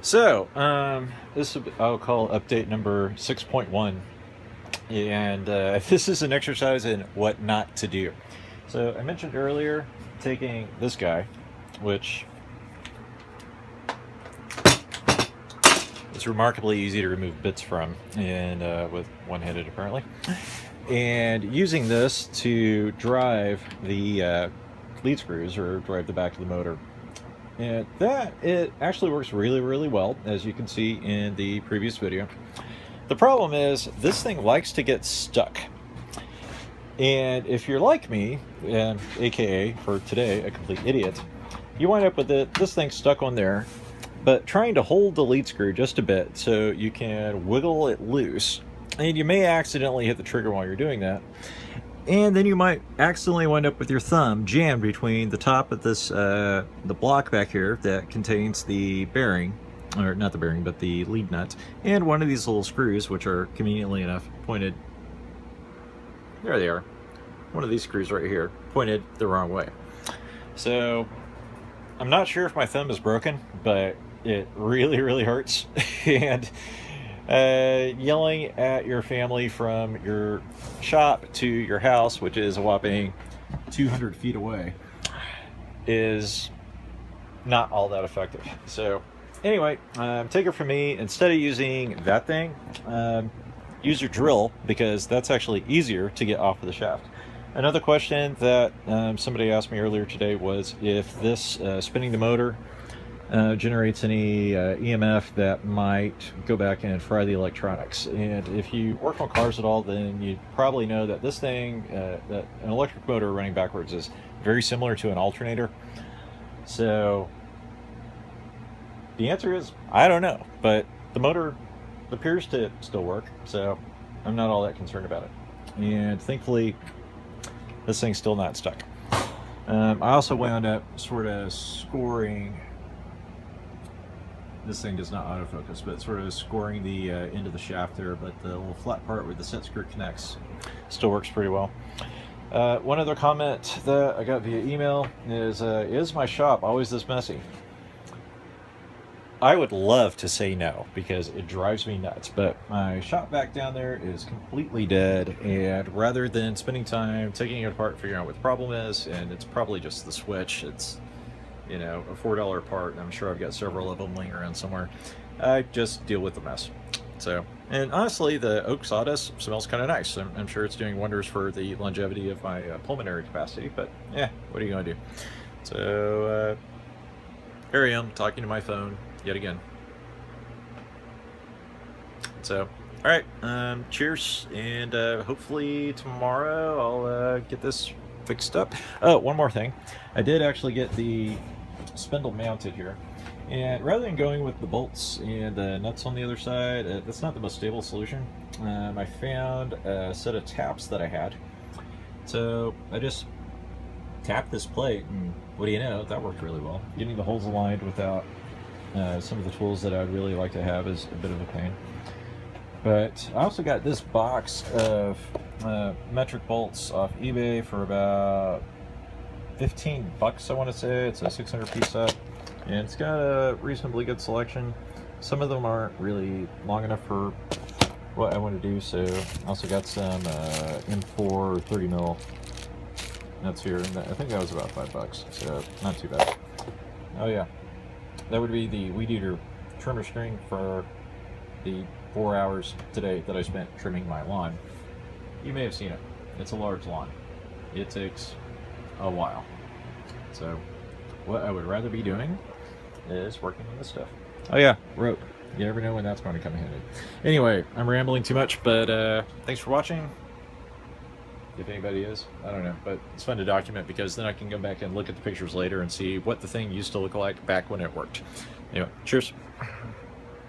So, this I'll call update number 6.1, and this is an exercise in what not to do. So I mentioned earlier taking this guy, which is remarkably easy to remove bits from, and with one-handed apparently, and using this to drive the lead screws or drive the back of the motor. And it actually works really, really well, as you can see in the previous video. The problem is this thing likes to get stuck. And if you're like me, aka for today, a complete idiot, you wind up with this thing stuck on there, but trying to hold the lead screw just a bit so you can wiggle it loose. And you may accidentally hit the trigger while you're doing that. And then you might accidentally wind up with your thumb jammed between the top of this, the block back here that contains the bearing, or not the bearing, but the lead nut, and one of these little screws, which are conveniently enough pointed, there they are, one of these screws right here, pointed the wrong way. So, I'm not sure if my thumb is broken, but it really, really hurts, and yelling at your family from your shop to your house, which is a whopping 200 feet away, is not all that effective. So anyway, take it from me, instead of using that thing, use your drill, because that's actually easier to get off of the shaft. Another question that somebody asked me earlier today was if this spinning the motor generates any EMF that might go back and fry the electronics. And if you work on cars at all, then you probably know that this thing, that an electric motor running backwards, is very similar to an alternator. So the answer is, I don't know, but the motor appears to still work, so I'm not all that concerned about it. And thankfully, this thing's still not stuck. I also wound up sort of scoring, this thing does not autofocus, but sort of scoring the end of the shaft there, but the little flat part where the set screw connects still works pretty well. One other comment that I got via email is my shop always this messy? I would love to say no, because it drives me nuts, but my shop back down there is completely dead, and rather than spending time taking it apart, figuring out what the problem is, and it's probably just the switch, it's, you know, a $4 part, and I'm sure I've got several of them laying around somewhere, I just deal with the mess. So, and honestly, the oak sawdust smells kind of nice. I'm sure it's doing wonders for the longevity of my pulmonary capacity, but yeah, what are you going to do? So, here I am, talking to my phone yet again. So, alright, cheers, and hopefully tomorrow I'll get this fixed up. Oh, one more thing. I did actually get the spindle mounted here, and rather than going with the bolts and the nuts on the other side, that's not the most stable solution. I found a set of taps that I had, so I just tapped this plate, and what do you know, that worked really well. Getting the holes aligned without some of the tools that I'd really like to have is a bit of a pain. But I also got this box of metric bolts off eBay for about 15 bucks, I want to say. It's a 600 piece set, and it's got a reasonably good selection. Some of them aren't really long enough for what I want to do, so I also got some M4 30 mil nuts here, and I think that was about 5 bucks, so not too bad. Oh yeah, that would be the weed eater trimmer string for the 4 hours today that I spent trimming my lawn. You may have seen it. It's a large lawn. It takes a while. So what I would rather be doing is working on this stuff. Oh yeah, rope. You never know when that's going to come in handy. Anyway, I'm rambling too much, but thanks for watching. If anybody is, I don't know, but it's fun to document, because then I can go back and look at the pictures later and see what the thing used to look like back when it worked. Anyway, cheers.